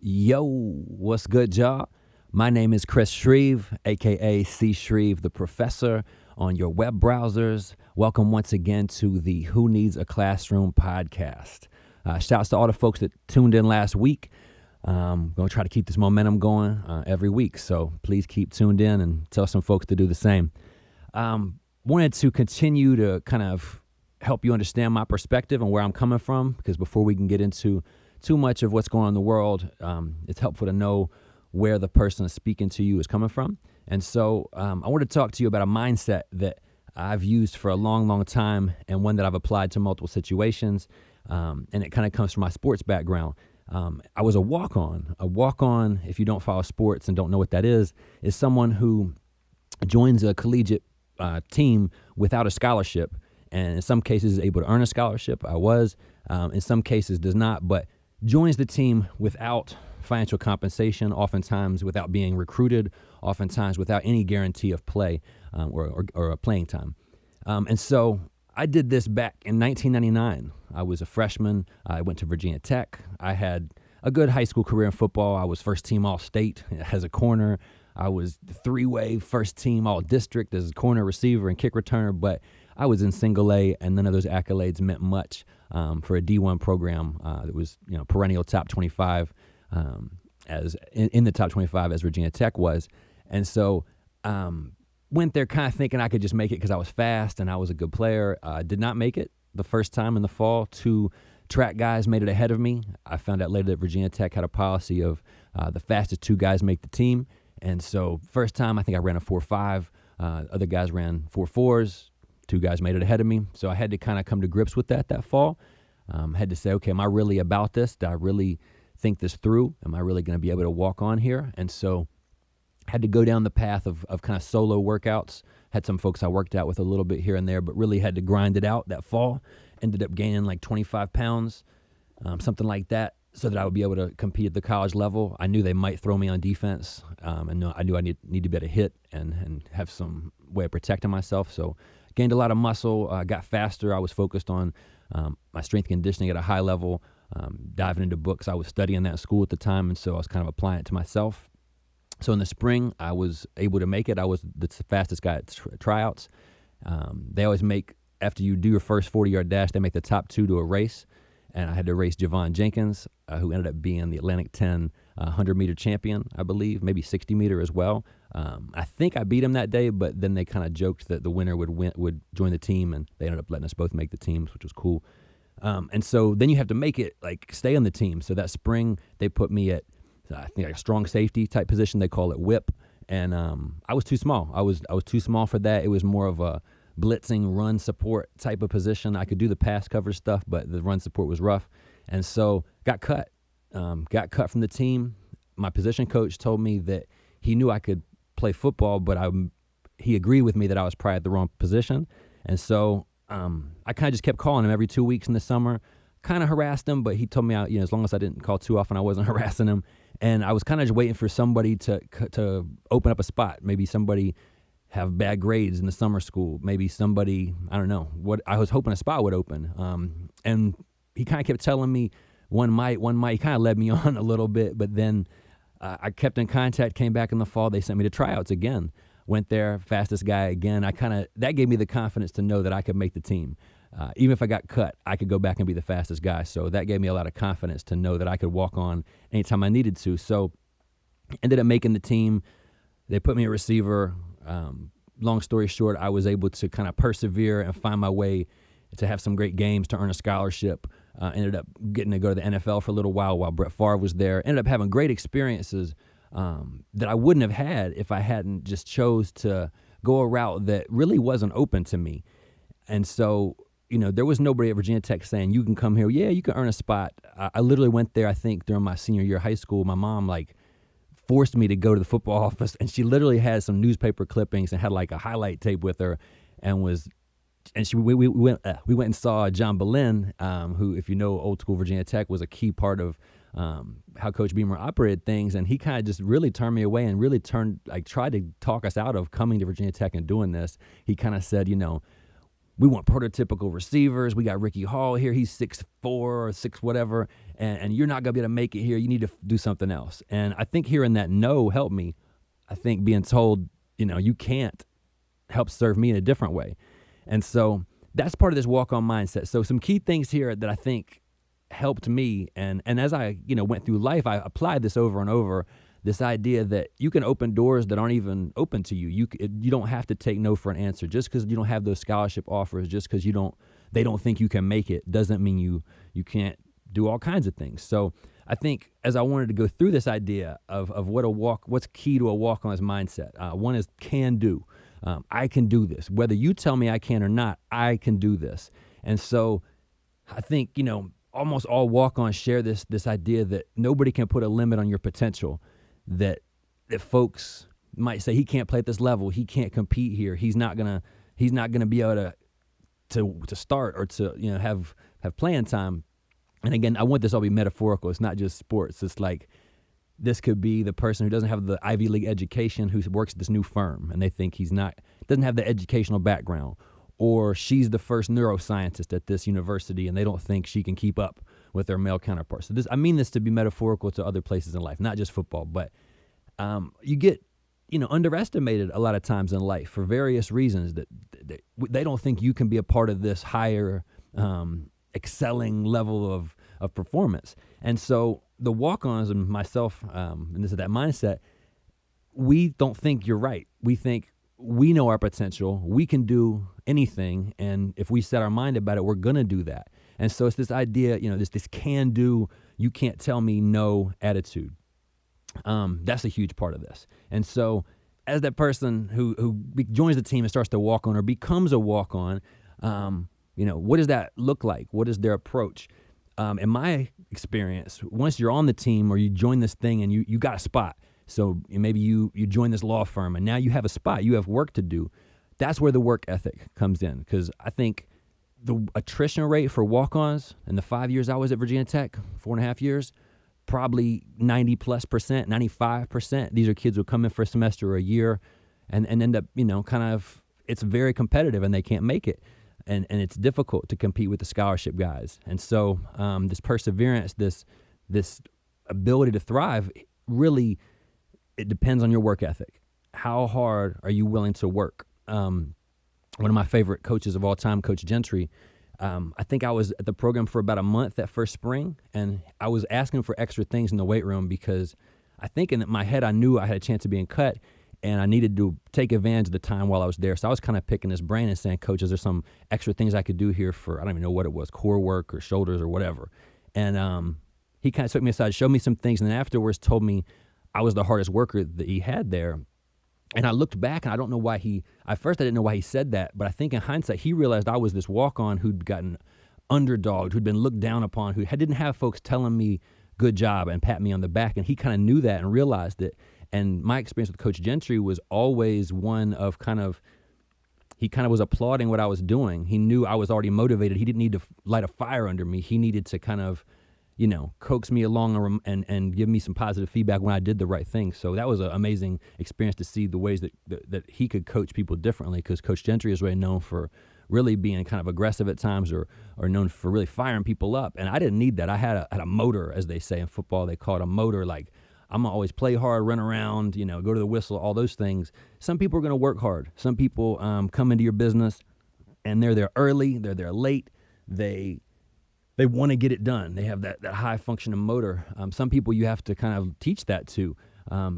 Yo, what's good, y'all? My name is Chris Shreve, aka C. Shreve, the professor on your web browsers. Welcome once again to the Who Needs a Classroom podcast. Shouts to all the folks that tuned in last week. I'm going to try to keep this momentum going every week, so please keep tuned in and tell some folks to do the same. Wanted to continue to kind of help you understand my perspective and where I'm coming from, because before we can get into too much of what's going on in the world, it's helpful to know where the person speaking to you is coming from. And so I want to talk to you about a mindset that I've used for a long, long time, and one that I've applied to multiple situations, and it kind of comes from my sports background. I was a walk-on. A walk-on, if you don't follow sports and don't know what that is someone who joins a collegiate team without a scholarship, and in some cases is able to earn a scholarship. I was. In some cases does not, but joins the team without financial compensation, oftentimes without being recruited, oftentimes without any guarantee of play or playing time. And so I did this back in 1999. I was a freshman. I went to Virginia Tech. I had a good high school career in football. I was first team All-State as a corner. I was three-way first team All-District as a corner, receiver, and kick returner, but I was in single A, and none of those accolades meant much for a D1 program that was, perennial top 25 as in the top 25 as Virginia Tech was. And so went there kind of thinking I could just make it because I was fast and I was a good player. Did not make it the first time in the fall. Two track guys made it ahead of me. I found out later that Virginia Tech had a policy of the fastest two guys make the team. And so first time, I think I ran a 4.5. Other guys ran 4.4s. Two guys made it ahead of me. So I had to kind of come to grips with that fall. Had to say, okay, am I really about this? Do I really think this through? Am I really going to be able to walk on here? And so had to go down the path of kind of solo workouts. Had some folks I worked out with a little bit here and there, but really had to grind it out that fall. Ended up gaining like 25 pounds, something like that, so that I would be able to compete at the college level. I knew they might throw me on defense, and I knew I need to be able to hit and have some way of protecting myself. So gained a lot of muscle, got faster. I was focused on my strength conditioning at a high level, diving into books. I was studying that in school at the time, and so I was kind of applying it to myself. So in the spring, I was able to make it. I was the fastest guy at tryouts. They always make, after you do your first 40-yard dash, they make the top two to a race. And I had to race Javon Jenkins, who ended up being the Atlantic 10 100-meter champion, I believe, maybe 60-meter as well. I think I beat him that day, but then they kind of joked that the winner would join the team, and they ended up letting us both make the teams, which was cool. And so then you have to make it, stay on the team. So that spring, they put me at, I think, a strong safety type position. They call it whip. And I was too small. I was too small for that. It was more of a blitzing run support type of position. I could do the pass cover stuff, but the run support was rough. And so got cut from the team. My position coach told me that he knew I could play football, but he agreed with me that I was probably at the wrong position. And so I kind of just kept calling him every 2 weeks in the summer, kind of harassed him, but he told me, as long as I didn't call too often, I wasn't harassing him. And I was kind of just waiting for somebody to open up a spot. Maybe somebody have bad grades in the summer school. Maybe somebody, I don't know, what I was hoping a spot would open. And he kind of kept telling me one might. He kind of led me on a little bit, but then I kept in contact, came back in the fall. They sent me to tryouts again. Went there, fastest guy again. That gave me the confidence to know that I could make the team. Even if I got cut, I could go back and be the fastest guy. So that gave me a lot of confidence to know that I could walk on anytime I needed to. So ended up making the team. They put me a receiver. Long story short, I was able to kind of persevere and find my way to have some great games, to earn a scholarship. Ended up getting to go to the NFL for a little while Brett Favre was there. Ended up having great experiences that I wouldn't have had if I hadn't just chose to go a route that really wasn't open to me. And so, there was nobody at Virginia Tech saying, you can come here. Yeah, you can earn a spot. I literally went there, I think, during my senior year of high school. My mom, forced me to go to the football office, and she literally had some newspaper clippings and had a highlight tape with her, and we went and saw John Boleyn, who, if you know old school Virginia Tech, was a key part of how Coach Beamer operated things, and he kind of just really turned me away and really tried to talk us out of coming to Virginia Tech and doing this. He kind of said, we want prototypical receivers. We got Ricky Hall here. He's 6'4" or 6 whatever, and you're not going to be able to make it here. You need to do something else. And I think hearing that no helped me. I think being told, you can't, help serve me in a different way. And so that's part of this walk-on mindset. So some key things here that I think helped me, and as I went through life, I applied this over and over. This idea that you can open doors that aren't even open to you. You don't have to take no for an answer. Just because you don't have those scholarship offers, just because they don't think you can make it, doesn't mean you can't do all kinds of things. So I think as I wanted to go through this idea of what's key to a walk-on's mindset. One is can do. I can do this. Whether you tell me I can or not, I can do this. And so I think almost all walk-ons share this idea that nobody can put a limit on your potential. That folks might say he can't play at this level, he can't compete here, he's not gonna be able to start or to have playing time. And again, I want this all to be metaphorical. It's not just sports. It's like this could be the person who doesn't have the Ivy League education who works at this new firm, and they think doesn't have the educational background, or she's the first neuroscientist at this university, and they don't think she can keep up with their male counterparts. So I mean this to be metaphorical to other places in life, not just football, but you get, underestimated a lot of times in life for various reasons that they don't think you can be a part of this higher, excelling level of performance. And so the walk-ons and myself, and this is that mindset, we don't think you're right. We think we know our potential, we can do anything, and if we set our mind about it, we're gonna do that. And so it's this idea, this can do, you can't tell me no attitude. That's a huge part of this. And so as that person who joins the team and starts to walk on or becomes a walk on, what does that look like? What is their approach? In my experience, once you're on the team or you join this thing and you got a spot, so maybe you join this law firm and now you have a spot, you have work to do. That's where the work ethic comes in, because I think the attrition rate for walk-ons in the 5 years I was at Virginia Tech, 4.5 years, probably 90+%, 95%. These are kids who come in for a semester or a year and end up, it's very competitive and they can't make it. And it's difficult to compete with the scholarship guys. And so this perseverance, this ability to thrive, really, it depends on your work ethic. How hard are you willing to work? One of my favorite coaches of all time, Coach Gentry, I think I was at the program for about a month that first spring, and I was asking for extra things in the weight room because I think in my head I knew I had a chance of being cut, and I needed to take advantage of the time while I was there. So I was kind of picking his brain and saying, Coach, is there some extra things I could do here for, I don't even know what it was, core work or shoulders or whatever. And he kind of took me aside, showed me some things, and then afterwards told me I was the hardest worker that he had there. And I looked back, and I don't know why at first I didn't know why he said that, but I think in hindsight, he realized I was this walk-on who'd gotten underdogged, who'd been looked down upon, who didn't have folks telling me good job and pat me on the back, and he kind of knew that and realized it. And my experience with Coach Gentry was always one of he kind of was applauding what I was doing. He knew I was already motivated. He didn't need to light a fire under me. He needed to kind of, coax me along and give me some positive feedback when I did the right thing. So that was an amazing experience to see the ways that he could coach people differently, because Coach Gentry is really known for really being kind of aggressive at times or known for really firing people up. And I didn't need that. I had a motor, as they say in football. They call it a motor. Like, I'm going to always play hard, run around, go to the whistle, all those things. Some people are going to work hard. Some people come into your business and they're there early, they're there late. They want to get it done. They have that high functioning motor. Some people you have to kind of teach that to.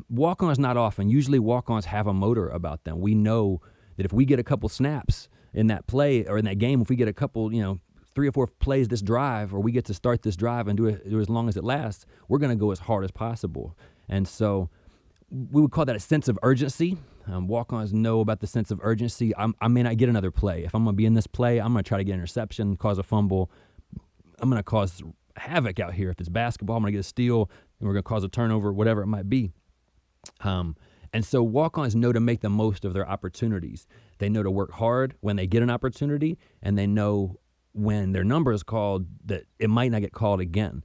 Walk-ons not often. Usually walk-ons have a motor about them. We know that if we get a couple snaps in that play or in that game, if we get a couple, 3 or 4 plays this drive, or we get to start this drive and do it as long as it lasts, we're going to go as hard as possible. And so we would call that a sense of urgency. Walk-ons know about the sense of urgency. I may not get another play. If I'm going to be in this play, I'm going to try to get an interception, cause a fumble. I'm going to cause havoc out here. If it's basketball, I'm going to get a steal, and we're going to cause a turnover, whatever it might be. And so walk-ons know to make the most of their opportunities. They know to work hard when they get an opportunity, and they know when their number is called that it might not get called again.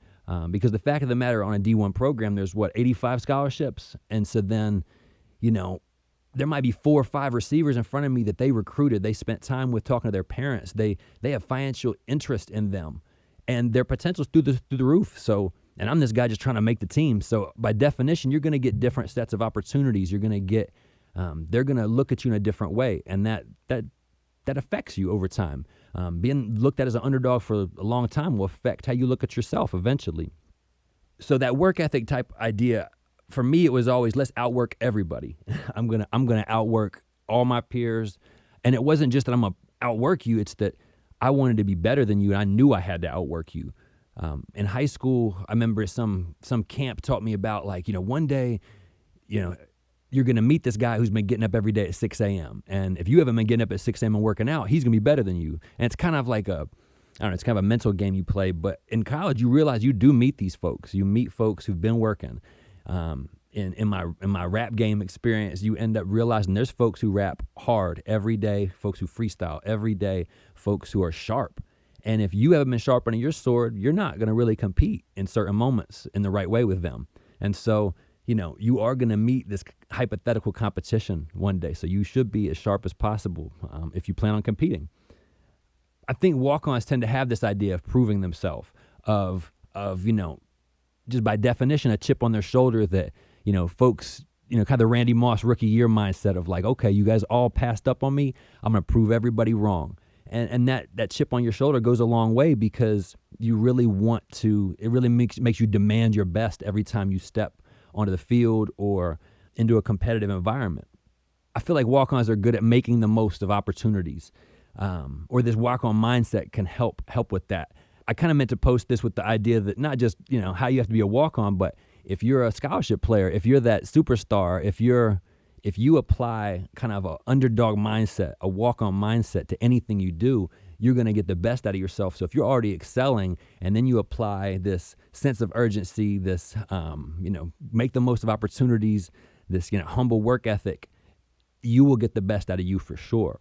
Because the fact of the matter, on a D1 program, there's 85 scholarships. And so then, there might be 4 or 5 receivers in front of me that they recruited. They spent time with, talking to their parents. They have financial interest in them, and their potential's through the roof. So, and I'm this guy just trying to make the team. So by definition, you're going to get different sets of opportunities. You're going to get, they're going to look at you in a different way, and that affects you over time. Being looked at as an underdog for a long time will affect how you look at yourself eventually. So that work ethic type idea, for me, it was always, let's outwork everybody. I'm gonna outwork all my peers. And it wasn't just that I'm gonna outwork you, it's that I wanted to be better than you, and I knew I had to outwork you. In high school, I remember some camp taught me about, like, one day, you're gonna meet this guy who's been getting up every day at 6 a.m. And if you haven't been getting up at 6 a.m. and working out, he's gonna be better than you. And it's kind of like it's kind of a mental game you play. But in college, you realize you do meet these folks. You meet folks who've been working. In my rap game experience, you end up realizing there's folks who rap hard every day, folks who freestyle every day, folks who are sharp. And if you haven't been sharpening your sword, you're not going to really compete in certain moments in the right way with them. And so, you are going to meet this hypothetical competition one day. So you should be as sharp as possible if you plan on competing. I think walk-ons tend to have this idea of proving themselves, of just by definition, a chip on their shoulder that, folks, kind of the Randy Moss rookie year mindset of like, okay, you guys all passed up on me. I'm going to prove everybody wrong. And that chip on your shoulder goes a long way, because you really want to, it really makes you demand your best every time you step onto the field or into a competitive environment. I feel like walk-ons are good at making the most of opportunities, or this walk-on mindset can help with that. I kind of meant to post this with the idea that not just, how you have to be a walk-on, but if you're a scholarship player, if you're that superstar, if you apply kind of an underdog mindset, a walk-on mindset to anything you do, you're going to get the best out of yourself. So if you're already excelling and then you apply this sense of urgency, this, make the most of opportunities, this, humble work ethic, you will get the best out of you for sure.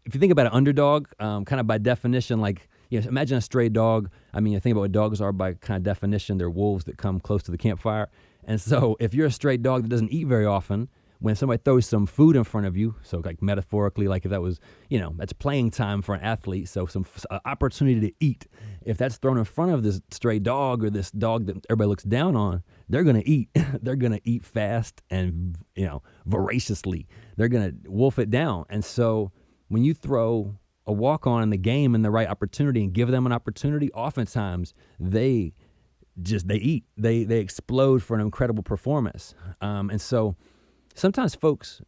If you think about an underdog, kind of by definition, like, imagine a stray dog. I mean, you think about what dogs are by kind of definition. They're wolves that come close to the campfire. And so if you're a stray dog that doesn't eat very often, when somebody throws some food in front of you, so like metaphorically, like if that was, that's playing time for an athlete, so some opportunity to eat. If that's thrown in front of this stray dog or this dog that everybody looks down on, they're going to eat. They're going to eat fast and, voraciously. They're going to wolf it down. And so when you throw a walk-on in the game and the right opportunity and give them an opportunity, oftentimes they eat. They explode for an incredible performance. And so sometimes folks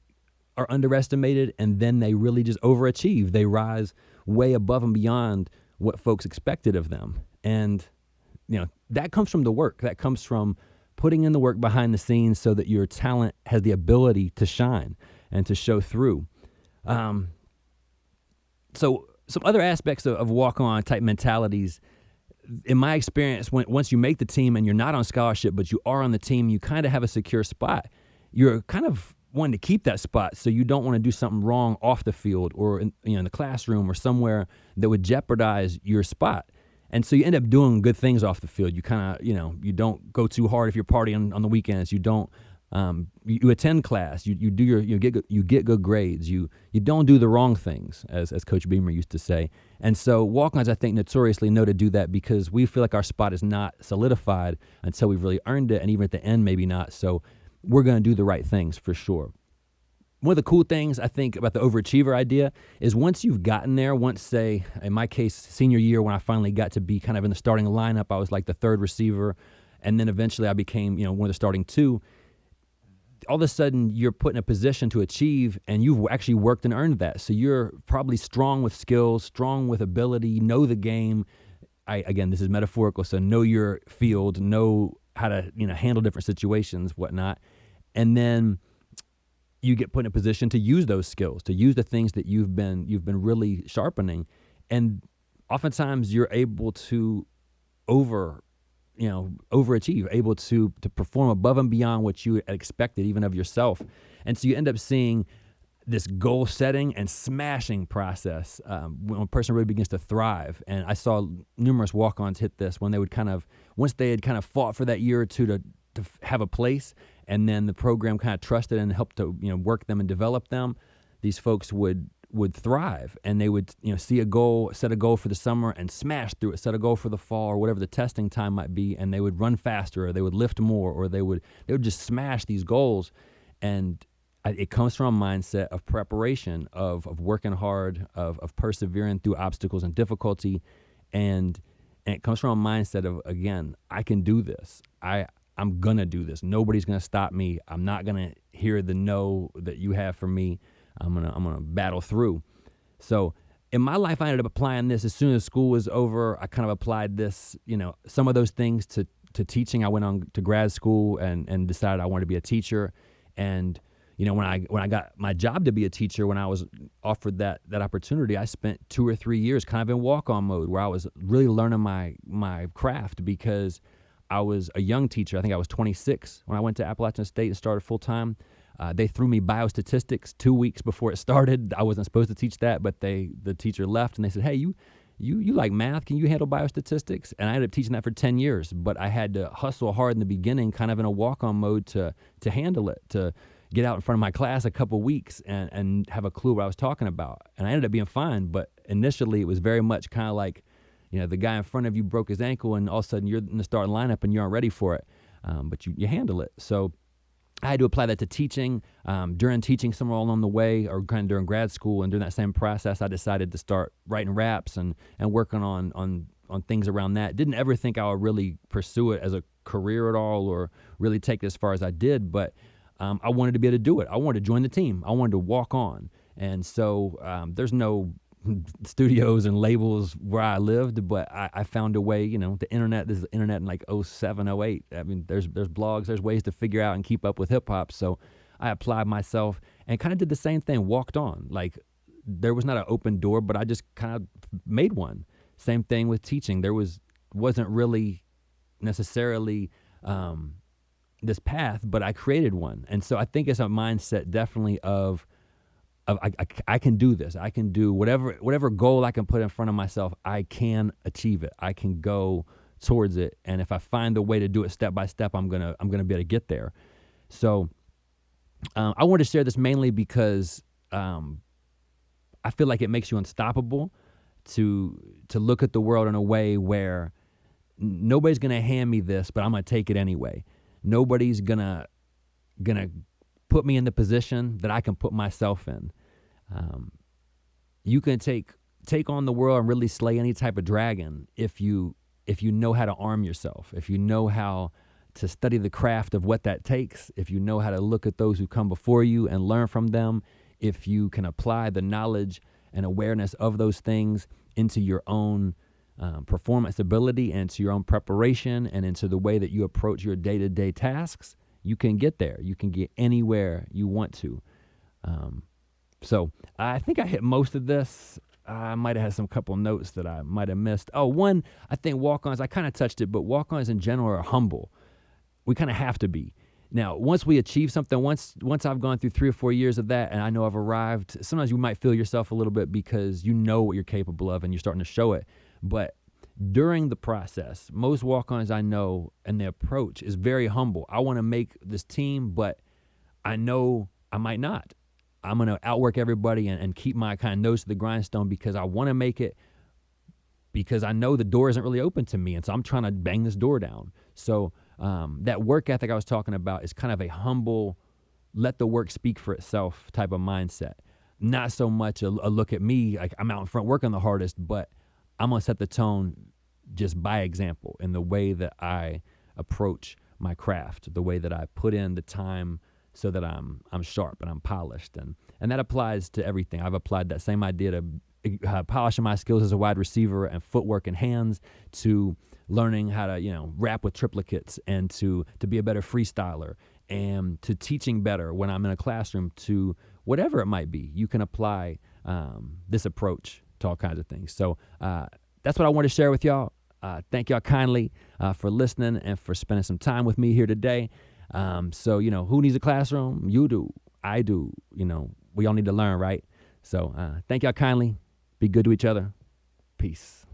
are underestimated, and then they really just overachieve. They rise way above and beyond what folks expected of them. And, that comes from the work. That comes from putting in the work behind the scenes so that your talent has the ability to shine and to show through. So some other aspects of walk-on type mentalities, in my experience, once you make the team and you're not on scholarship, but you are on the team, you kind of have a secure spot. You're kind of wanting to keep that spot, so you don't want to do something wrong off the field or in the classroom or somewhere that would jeopardize your spot. And so you end up doing good things off the field. You kind of, you don't go too hard if you're partying on the weekends. You don't. You attend class, you get good grades, you don't do the wrong things, as Coach Beamer used to say. And so walk-ons, I think, notoriously know to do that, because we feel like our spot is not solidified until we've really earned it, and even at the end, maybe not. So we're going to do the right things for sure. One of the cool things I think about the overachiever idea is once you've gotten there, say, in my case, senior year, when I finally got to be kind of in the starting lineup, I was like the third receiver, and then eventually I became, one of the starting two. All of a sudden, you're put in a position to achieve, and you've actually worked and earned that. So you're probably strong with skills, strong with ability, know the game. Again, this is metaphorical, so know your field, know how to handle different situations, whatnot. And then you get put in a position to use those skills, to use the things that you've been really sharpening. And oftentimes, you're able to overachieve, able to perform above and beyond what you had expected even of yourself. And so you end up seeing this goal setting and smashing process when a person really begins to thrive. And I saw numerous walk-ons hit this when they would once they had kind of fought for that year or two to have a place, and then the program kind of trusted and helped to work them and develop them, these folks would thrive, and they would see a goal, set a goal for the summer and smash through it, set a goal for the fall or whatever the testing time might be, and they would run faster, or they would lift more, or they would just smash these goals. And it comes from a mindset of preparation, of working hard, of persevering through obstacles and difficulty, and it comes from a mindset of, again, I can do this. I'm gonna do this. Nobody's gonna stop me. I'm not gonna hear the no that you have for me. I'm gonna battle through. So in my life, I ended up applying this as soon as school was over. I kind of applied this, some of those things to teaching. I went on to grad school and decided I wanted to be a teacher. And when I got my job to be a teacher, when I was offered that opportunity, I spent 2 or 3 years kind of in walk-on mode, where I was really learning my craft, because I was a young teacher. I think I was 26 when I went to Appalachian State and started full-time. They threw me biostatistics 2 weeks before it started. I wasn't supposed to teach that, but the teacher left, and they said, hey, you like math, can you handle biostatistics? And I ended up teaching that for 10 years, but I had to hustle hard in the beginning, kind of in a walk-on mode to handle it, to get out in front of my class a couple weeks and have a clue what I was talking about. And I ended up being fine, but initially it was very much kind of like, the guy in front of you broke his ankle, and all of a sudden you're in the starting lineup and you aren't ready for it, but you handle it. So I had to apply that to teaching. During teaching, somewhere along the way, or kind of during grad school, and during that same process, I decided to start writing raps and working on things around that. Didn't ever think I would really pursue it as a career at all, or really take it as far as I did, but I wanted to be able to do it. I wanted to join the team. I wanted to walk on. And so there's no studios and labels where I lived, but I found a way. The internet, this is the internet in like 07, 08. I mean, there's blogs, there's ways to figure out and keep up with hip hop. So I applied myself and kind of did the same thing, walked on. Like, there was not an open door, but I just kind of made one. Same thing with teaching. There wasn't really necessarily this path, but I created one. And so I think it's a mindset definitely of I can do this. I can do whatever goal I can put in front of myself. I can achieve it. I can go towards it. And if I find the way to do it step by step, I'm gonna be able to get there. So I wanted to share this mainly because I feel like it makes you unstoppable to look at the world in a way where nobody's gonna hand me this, but I'm gonna take it anyway. Nobody's gonna put me in the position that I can put myself in. You can take on the world and really slay any type of dragon if you know how to arm yourself, if you know how to study the craft of what that takes, if you know how to look at those who come before you and learn from them, if you can apply the knowledge and awareness of those things into your own performance ability and to your own preparation and into the way that you approach your day-to-day tasks, you can get there. You can get anywhere you want to. So I think I hit most of this. I might have had some couple notes that I might have missed. Oh, one, I think walk-ons, I kind of touched it, but walk-ons in general are humble. We kind of have to be. Now, once we achieve something, once I've gone through 3 or 4 years of that and I know I've arrived, sometimes you might feel yourself a little bit because you know what you're capable of and you're starting to show it. But during the process, most walk-ons I know and the approach is very humble. I want to make this team, but I know I might not. I'm going to outwork everybody and keep my kind of nose to the grindstone because I want to make it, because I know the door isn't really open to me. And so I'm trying to bang this door down. So that work ethic I was talking about is kind of a humble, let the work speak for itself type of mindset. Not so much a look at me, like I'm out in front working the hardest, but I'm going to set the tone just by example in the way that I approach my craft, the way that I put in the time so that I'm sharp and I'm polished. And that applies to everything. I've applied that same idea to polishing my skills as a wide receiver and footwork and hands, to learning how to, rap with triplicates, and to be a better freestyler, and to teaching better when I'm in a classroom, to whatever it might be. You can apply this approach to all kinds of things. So that's what I want to share with y'all. Thank y'all kindly for listening and for spending some time with me here today. So, who needs a classroom? You do. I do. We all need to learn, right? So thank y'all kindly. Be good to each other. Peace.